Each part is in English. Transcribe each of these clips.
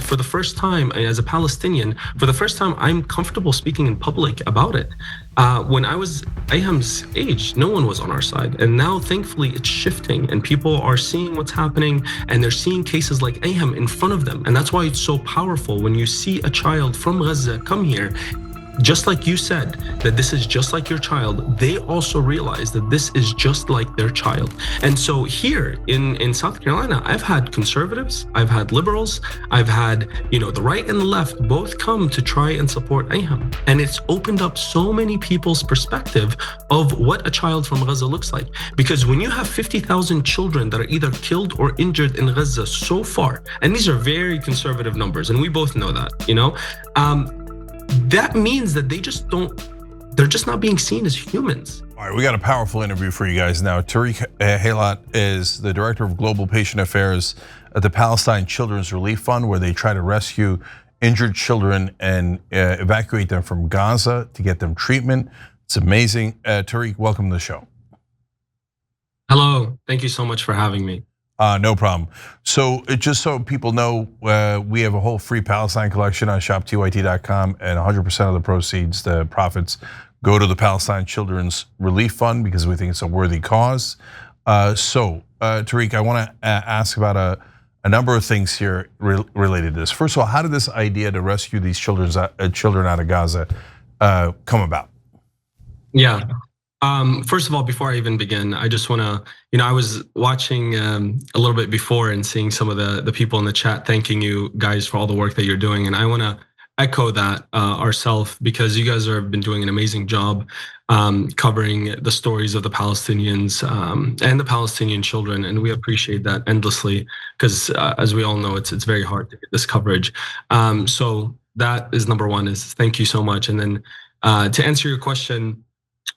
for the first time, as a Palestinian, for the first time, I'm comfortable speaking in public about it. When I was Ayham's age, no one was on our side. And now, thankfully, it's shifting and people are seeing what's happening and they're seeing cases like Ayham in front of them. And that's why it's so powerful when you see a child from Gaza come here. Just like you said, that this is just like your child, they also realize that this is just like their child. And so here in South Carolina, I've had conservatives, I've had liberals, I've had, the right and the left both come to try and support Ayham. And it's opened up so many people's perspective of what a child from Gaza looks like. Because when you have 50,000 children that are either killed or injured in Gaza so far, and these are very conservative numbers, and we both know that, that means that they're just not being seen as humans. All right, we got a powerful interview for you guys now. Tariq Haylat is the Director of Global Patient Affairs at the Palestine Children's Relief Fund, where they try to rescue injured children and evacuate them from Gaza to get them treatment. It's amazing. Tariq, welcome to the show. Hello, thank you so much for having me. No problem. So just so people know, we have a whole free Palestine collection on shoptyt.com, and 100% of the proceeds, the profits, go to the Palestine Children's Relief Fund because we think it's a worthy cause. Tariq, I want to ask about a number of things here related to this. First of all, how did this idea to rescue these children out of Gaza come about? Yeah. First of all, before I even begin, I just want to, I was watching a little bit before and seeing some of the people in the chat thanking you guys for all the work that you're doing. And I want to echo that ourselves, because you guys have been doing an amazing job covering the stories of the Palestinians and the Palestinian children. And we appreciate that endlessly, because as we all know, it's very hard to get this coverage. So that is number one, is thank you so much. And then to answer your question,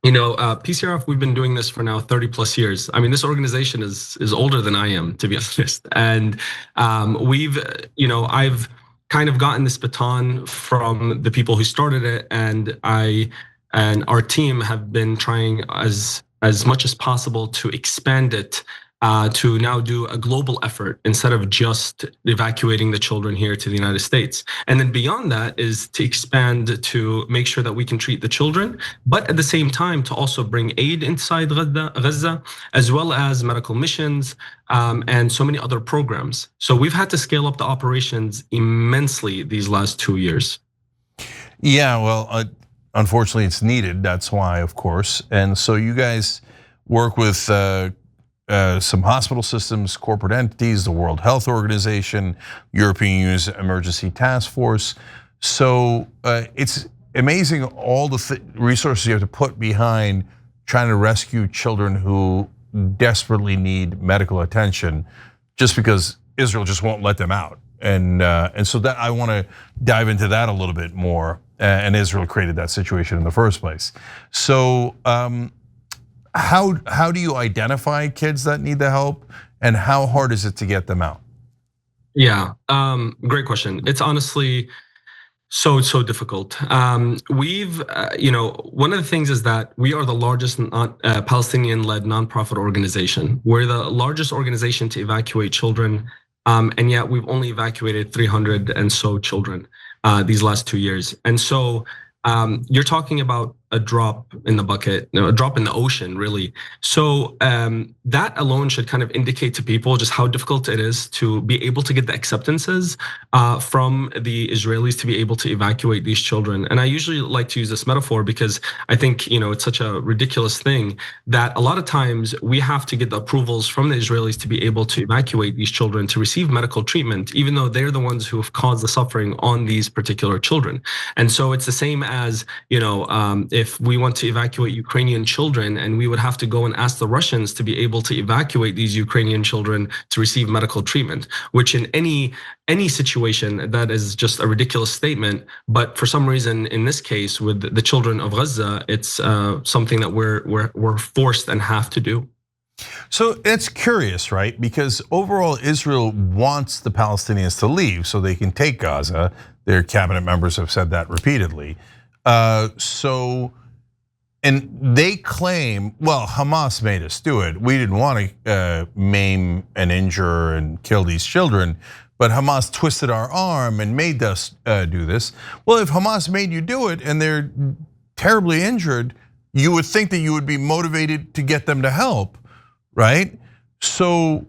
PCRF, we've been doing this for now 30 plus years. I mean, this organization is older than I am, to be honest. And I've kind of gotten this baton from the people who started it, and our team have been trying as much as possible to expand it to now do a global effort instead of just evacuating the children here to the United States. And then beyond that is to expand to make sure that we can treat the children, but at the same time to also bring aid inside Gaza, as well as medical missions and so many other programs. So we've had to scale up the operations immensely these last 2 years. Yeah, well, unfortunately it's needed, that's why, of course. And so you guys work with some hospital systems, corporate entities, the World Health Organization, European Union's Emergency Task Force. So it's amazing all the resources you have to put behind trying to rescue children who desperately need medical attention, just because Israel just won't let them out. And so that I want to dive into that a little bit more. And Israel created that situation in the first place. So how do you identify kids that need the help, and how hard is it to get them out? Yeah, great question. It's honestly so difficult. We've, one of the things is that we are the largest Palestinian-led nonprofit organization. We're the largest organization to evacuate children, and yet we've only evacuated 300 and so children these last 2 years. And so you're talking about a drop in the bucket, a drop in the ocean, really. So that alone should kind of indicate to people just how difficult it is to be able to get the acceptances from the Israelis to be able to evacuate these children. And I usually like to use this metaphor because I think it's such a ridiculous thing that a lot of times we have to get the approvals from the Israelis to be able to evacuate these children to receive medical treatment, even though they're the ones who have caused the suffering on these particular children. And so it's the same as if we want to evacuate Ukrainian children and we would have to go and ask the Russians to be able to evacuate these Ukrainian children to receive medical treatment, which in any situation that is just a ridiculous statement. But for some reason, in this case, with the children of Gaza, it's something that we're forced and have to do. So it's curious, right? Because overall, Israel wants the Palestinians to leave so they can take Gaza. Their cabinet members have said that repeatedly. And they claim, well, Hamas made us do it. We didn't want to maim and injure and kill these children. but Hamas twisted our arm and made us do this. Well, if Hamas made you do it and they're terribly injured, you would think that you would be motivated to get them to help, right? So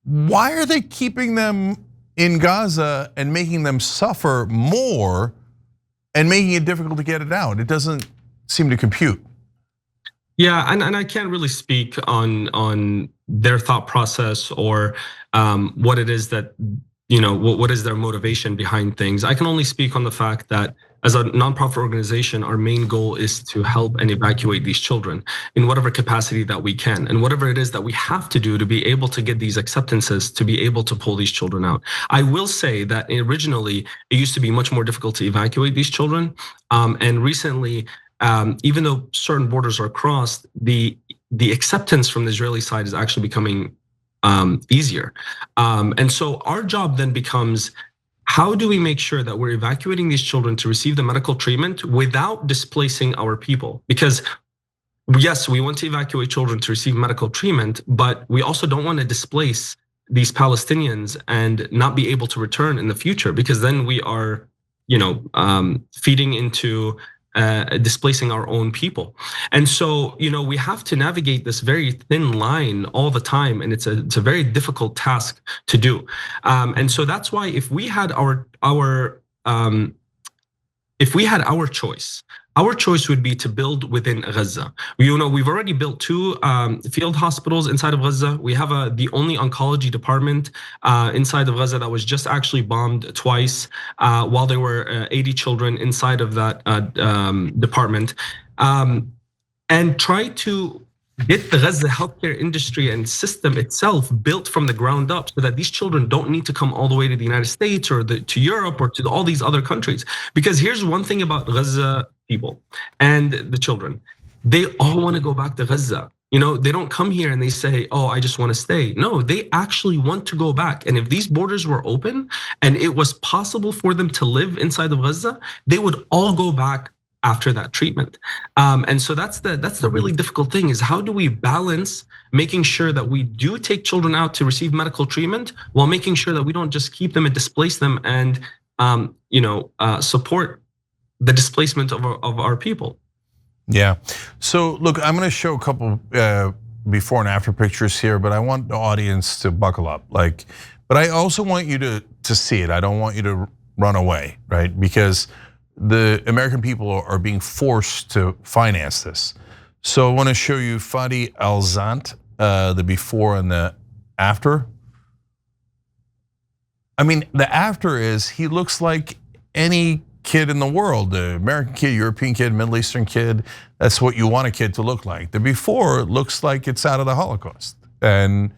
why are they keeping them in Gaza and making them suffer more and making it difficult to get it out? It doesn't seem to compute. Yeah, and I can't really speak on their thought process or what it is that, what is their motivation behind things. I can only speak on the fact that as a nonprofit organization, our main goal is to help and evacuate these children in whatever capacity that we can, and whatever it is that we have to do to be able to get these acceptances, to be able to pull these children out. I will say that originally it used to be much more difficult to evacuate these children, and recently, even though certain borders are crossed, the acceptance from the Israeli side is actually becoming easier. And so our job then becomes, how do we make sure that we're evacuating these children to receive the medical treatment without displacing our people? Because yes, we want to evacuate children to receive medical treatment, but we also don't want to displace these Palestinians and not be able to return in the future, because then we are, feeding into displacing our own people. And so, we have to navigate this very thin line all the time, and it's a very difficult task to do. And so that's why if we had our choice, our choice would be to build within Gaza. We've already built 2 field hospitals inside of Gaza. We have the only oncology department inside of Gaza that was just actually bombed twice, while there were 80 children inside of that department, and try to get the Gaza healthcare industry and system itself built from the ground up, so that these children don't need to come all the way to the United States or to Europe or to all these other countries. Because here's one thing about Gaza people and the children: they all want to go back to Gaza. They don't come here and they say, "Oh, I just want to stay." No, they actually want to go back. And if these borders were open and it was possible for them to live inside of Gaza, they would all go back after that treatment. And so that's the really difficult thing, is how do we balance making sure that we do take children out to receive medical treatment while making sure that we don't just keep them and displace them and support the displacement of our people. Yeah. So look, I'm going to show a couple before and after pictures here, but I want the audience to buckle up. But I also want you to see it. I don't want you to run away, right? Because the American people are being forced to finance this. So I want to show you Fadi Al-Zant, the before and the after. I mean, the after is, he looks like any kid in the world, the American kid, European kid, Middle Eastern kid. That's what you want a kid to look like. The before looks like it's out of the Holocaust. And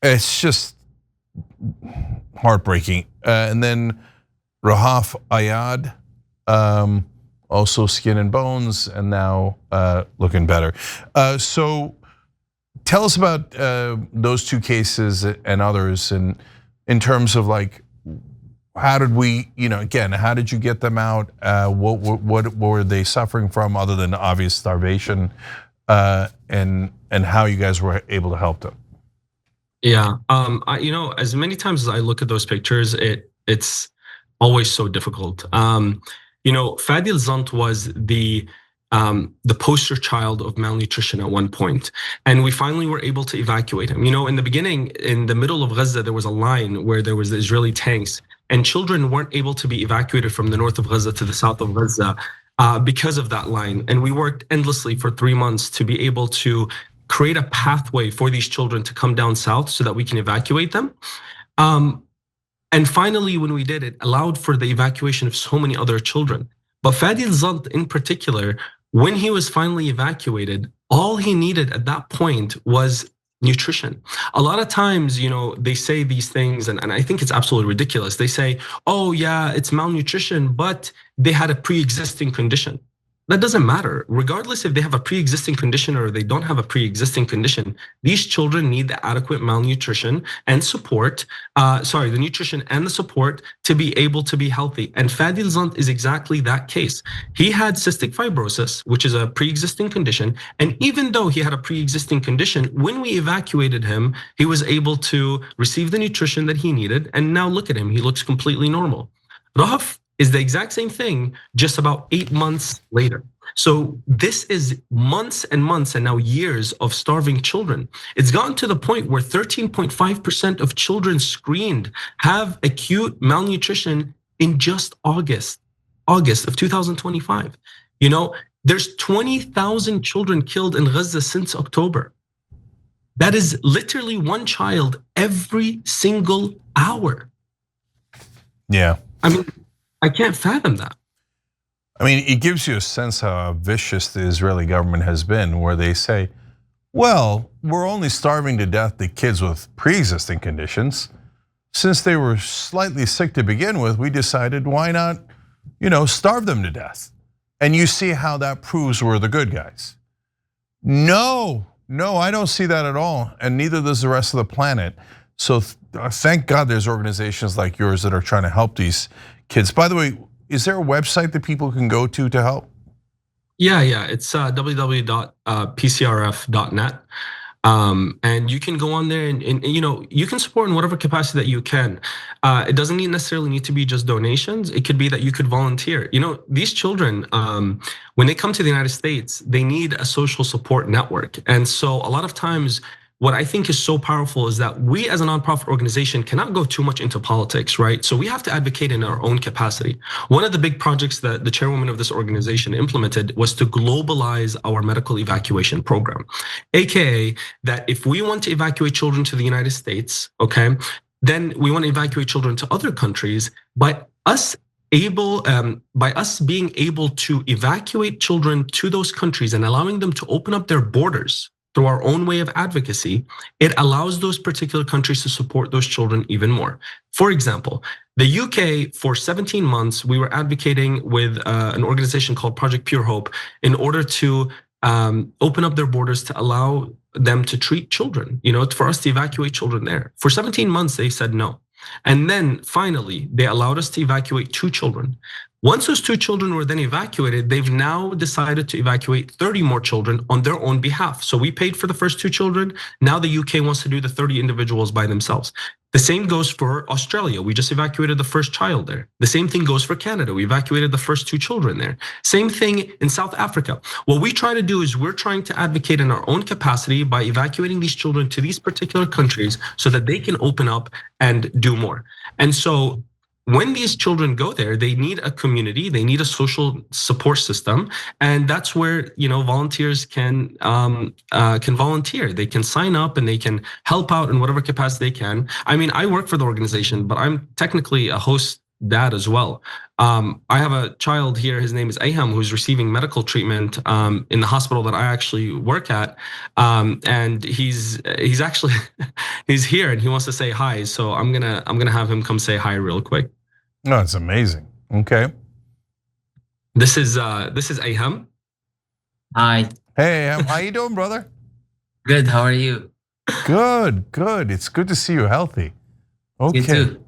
it's just heartbreaking. And then Rahaf Ayad, also skin and bones, and now looking better. So tell us about those 2 cases and others, and in terms of how did we, again, how did you get them out? What were they suffering from other than obvious starvation, and how you guys were able to help them? Yeah, as many times as I look at those pictures, it's always so difficult. Fadi Al-Zant was the poster child of malnutrition at one point, and we finally were able to evacuate him. In the beginning, in the middle of Gaza, there was a line where there was the Israeli tanks, and children weren't able to be evacuated from the north of Gaza to the south of Gaza because of that line. And we worked endlessly for 3 months to be able to create a pathway for these children to come down south so that we can evacuate them. And finally, when we did, it allowed for the evacuation of so many other children. But Fadi Al-Zant in particular, when he was finally evacuated, all he needed at that point was nutrition. A lot of times, they say these things, and I think it's absolutely ridiculous. They say, "Oh yeah, it's malnutrition, but they had a pre-existing condition." that doesn't matter. Regardless if they have a pre-existing condition or they don't have a pre-existing condition, these children need the adequate malnutrition and support, the nutrition and the support to be able to be healthy. And Fadil Zant is exactly that case. He had cystic fibrosis, which is a pre-existing condition. And even though he had a pre-existing condition, when we evacuated him, he was able to receive the nutrition that he needed. And now look at him, he looks completely normal. Rahaf is the exact same thing, just about 8 months later. So this is months and months and now years of starving children. It's gotten to the point where 13.5% of children screened have acute malnutrition in just August of 2025. There's 20,000 children killed in Gaza since October. That is literally one child every single hour. Yeah. I mean, I can't fathom that. I mean, it gives you a sense how vicious the Israeli government has been, where they say, well, we're only starving to death the kids with pre-existing conditions. Since they were slightly sick to begin with, we decided why not, starve them to death. And you see how that proves we're the good guys. No, I don't see that at all. And neither does the rest of the planet. So thank God there's organizations like yours that are trying to help these kids. By the way, is there a website that people can go to help? Yeah, it's www.pcrf.net. And you can go on there and you can support in whatever capacity that you can. It doesn't necessarily need to be just donations. It could be that you could volunteer. These children, when they come to the United States, they need a social support network. And so a lot of times, what I think is so powerful is that we as a nonprofit organization cannot go too much into politics, right? So we have to advocate in our own capacity. One of the big projects that the chairwoman of this organization implemented was to globalize our medical evacuation program. AKA that if we want to evacuate children to the United States, okay, then we want to evacuate children to other countries. By us being able to evacuate children to those countries and allowing them to open up their borders through our own way of advocacy, it allows those particular countries to support those children even more. For example, the UK, for 17 months, we were advocating with an organization called Project Pure Hope in order to open up their borders to allow them to treat children, for us to evacuate children there. For 17 months, they said no. And then finally, they allowed us to evacuate 2 children. Once those 2 children were then evacuated, they've now decided to evacuate 30 more children on their own behalf. So we paid for the first 2 children. Now the UK wants to do the 30 individuals by themselves. The same goes for Australia. We just evacuated the first child there. The same thing goes for Canada. We evacuated the first 2 children there. Same thing in South Africa. What we try to do is we're trying to advocate in our own capacity by evacuating these children to these particular countries so that they can open up and do more. And so when these children go there, they need a community, they need a social support system, and that's where volunteers can volunteer. They can sign up and they can help out in whatever capacity they can. I mean, I work for the organization, but I'm technically a host dad as well. I have a child here. His name is Aham, who's receiving medical treatment in the hospital that I actually work at, and he's actually he's here and he wants to say hi. So I'm gonna have him come say hi real quick. No, it's amazing. Okay. This is Aham. Hi. Hey, Aham, how you doing, brother? Good. How are you? Good. It's good to see you healthy. Okay. You too.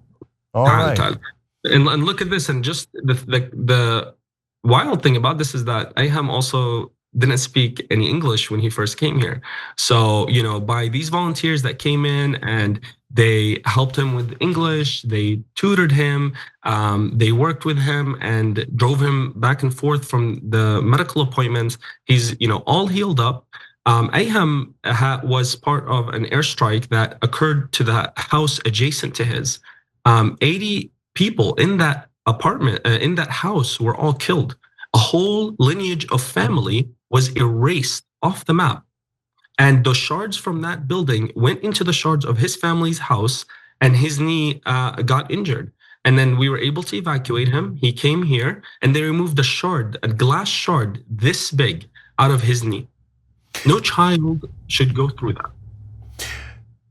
All right. And look at this, and just the wild thing about this is that Aham also didn't speak any English when he first came here. So, by these volunteers that came in and they helped him with English, they tutored him, they worked with him and drove him back and forth from the medical appointments. He's, all healed up. Aham was part of an airstrike that occurred to the house adjacent to his. 80 people in that apartment, in that house, were all killed. A whole lineage of family was erased off the map. And the shards from that building went into the shards of his family's house, and his knee got injured. And then we were able to evacuate him. He came here and they removed a glass shard this big out of his knee. No child should go through that.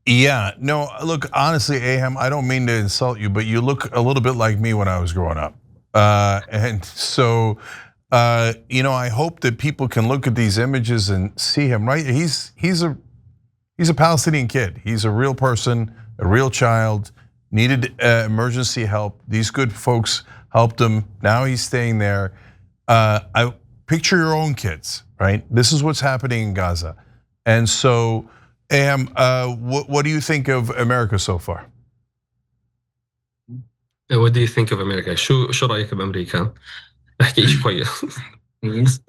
Yeah, no, look, honestly, Aham, I don't mean to insult you, but you look a little bit like me when I was growing up. And so I hope that people can look at these images and see him. Right, he's a Palestinian kid. He's a real person, a real child. Needed emergency help. These good folks helped him. Now he's staying there. I picture your own kids, right? This is what's happening in Gaza, and so, what do you think of America so far? What do you think of America? شو رأيك بأمريكا؟ احكي شيء كويس. كويس.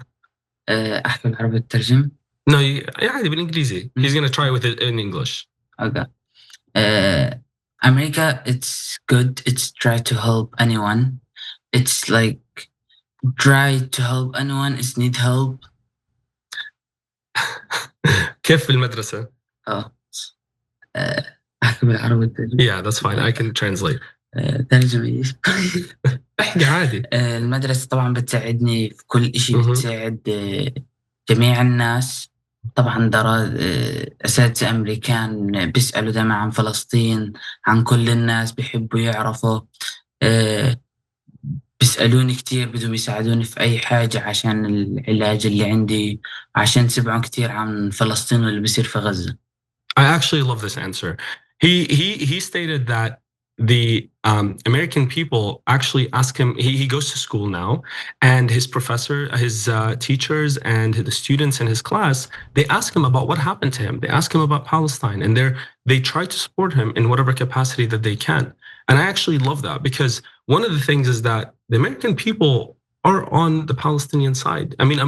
احكي بالعربي الترجم. No, عادي بالإنجليزي. He's gonna try with it in English. Okay. America, it's good. It's try to help anyone. It's like try to help anyone is need help. كيف في المدرسة؟ احكي بالعربي الترجم. Yeah, that's fine. I can translate. ترجمة ايش؟ احكي عادي. المدرسة طبعا بتساعدني في كل إشي. بتساعد جميع الناس. طبعا أساتذة أمريكان بيسألوا دائما عن فلسطين، عن كل الناس، بيحبوا يعرفوا. بيسألوني كتير، بدهم يساعدوني في أي حاجة عشان العلاج اللي عندي، عشان سمعوا كتير عن فلسطين واللي بيصير في غزة. I actually love this answer. He stated that the American people actually ask him. He goes to school now, and his professor, his teachers, and the students in his class, they ask him about what happened to him. They ask him about Palestine, and they try to support him in whatever capacity that they can. And I actually love that, because one of the things is that the American people are on the Palestinian side. I mean,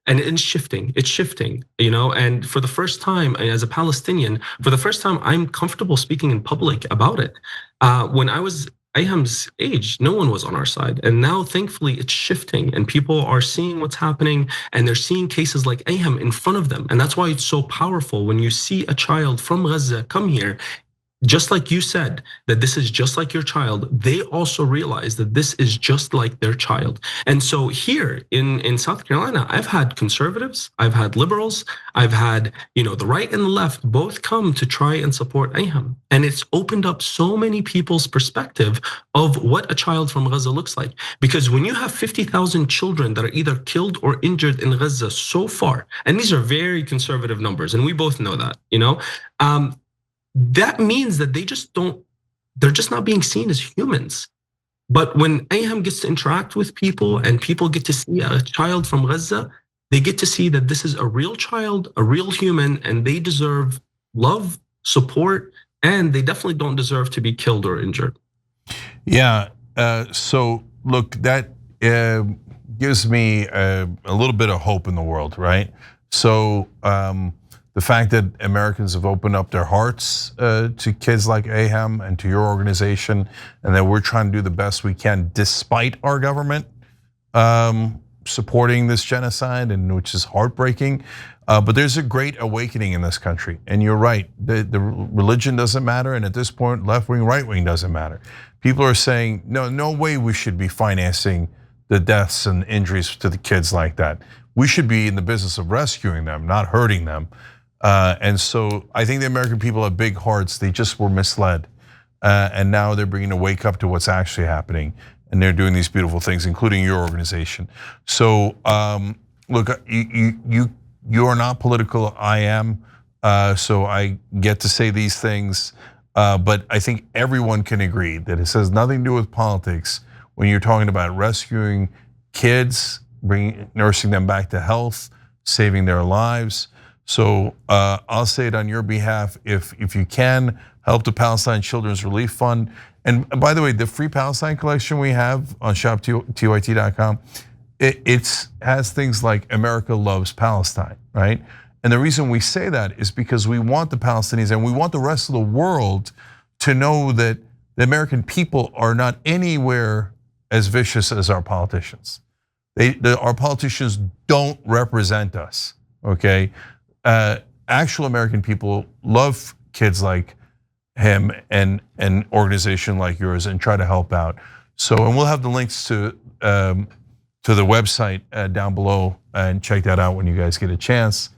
and it's shifting, and for the first time as a Palestinian, for the first time, I'm comfortable speaking in public about it. When I was Ayham's age, no one was on our side. And now, thankfully, it's shifting, and people are seeing what's happening, and they're seeing cases like Ayham in front of them. And that's why it's so powerful when you see a child from Gaza come here. Just like you said, that this is just like your child, they also realize that this is just like their child. And so here in South Carolina, I've had conservatives, I've had liberals, I've had, the right and the left both come to try and support Ayham. And it's opened up so many people's perspective of what a child from Gaza looks like. Because when you have 50,000 children that are either killed or injured in Gaza so far, and these are very conservative numbers, and we both know that, that means that they're just not being seen as humans. But when Ayham gets to interact with people and people get to see a child from Gaza, they get to see that this is a real child, a real human, and they deserve love, support, and they definitely don't deserve to be killed or injured. Yeah, so look, that gives me a little bit of hope in the world, right? So, the fact that Americans have opened up their hearts to kids like Ayham and to your organization, and that we're trying to do the best we can despite our government supporting this genocide, and which is heartbreaking. But there's a great awakening in this country, and you're right. The religion doesn't matter, and at this point, left wing, right wing doesn't matter. People are saying, no way we should be financing the deaths and injuries to the kids like that. We should be in the business of rescuing them, not hurting them. And so I think the American people have big hearts. They just were misled, and now they're beginning to wake up to what's actually happening, and they're doing these beautiful things, including your organization. So look, you are not political. I am, so I get to say these things. But I think everyone can agree that it has nothing to do with politics when you're talking about rescuing kids, nursing them back to health, saving their lives. So I'll say it on your behalf, if you can, help the Palestine Children's Relief Fund. And by the way, the Free Palestine collection we have on shop.tyt.com, it has things like America Loves Palestine, right? And the reason we say that is because we want the Palestinians and we want the rest of the world to know that the American people are not anywhere as vicious as our politicians. Our politicians don't represent us, okay? Actual American people love kids like him and an organization like yours and try to help out. So, and we'll have the links to the website down below, and check that out when you guys get a chance.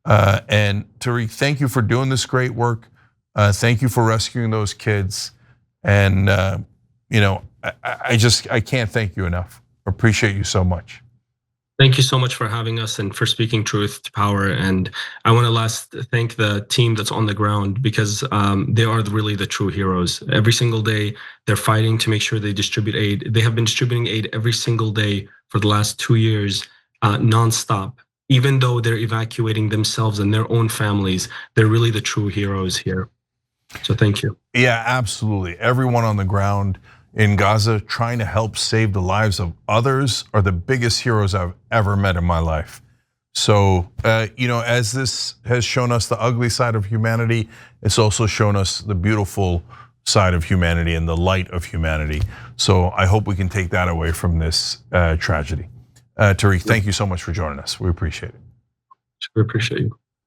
And Tariq, thank you for doing this great work. Thank you for rescuing those kids. And I can't thank you enough. Appreciate you so much. Thank you so much for having us and for speaking truth to power. And I want to last thank the team that's on the ground, because they are really the true heroes. Every single day, they're fighting to make sure they distribute aid. They have been distributing aid every single day for the last 2 years, nonstop. Even though they're evacuating themselves and their own families, they're really the true heroes here. So thank you. Yeah, absolutely. Everyone on the ground in Gaza trying to help save the lives of others are the biggest heroes I've ever met in my life. So, as this has shown us the ugly side of humanity, it's also shown us the beautiful side of humanity and the light of humanity. So I hope we can take that away from this tragedy. Tariq, thank you so much for joining us. We appreciate it. We appreciate you.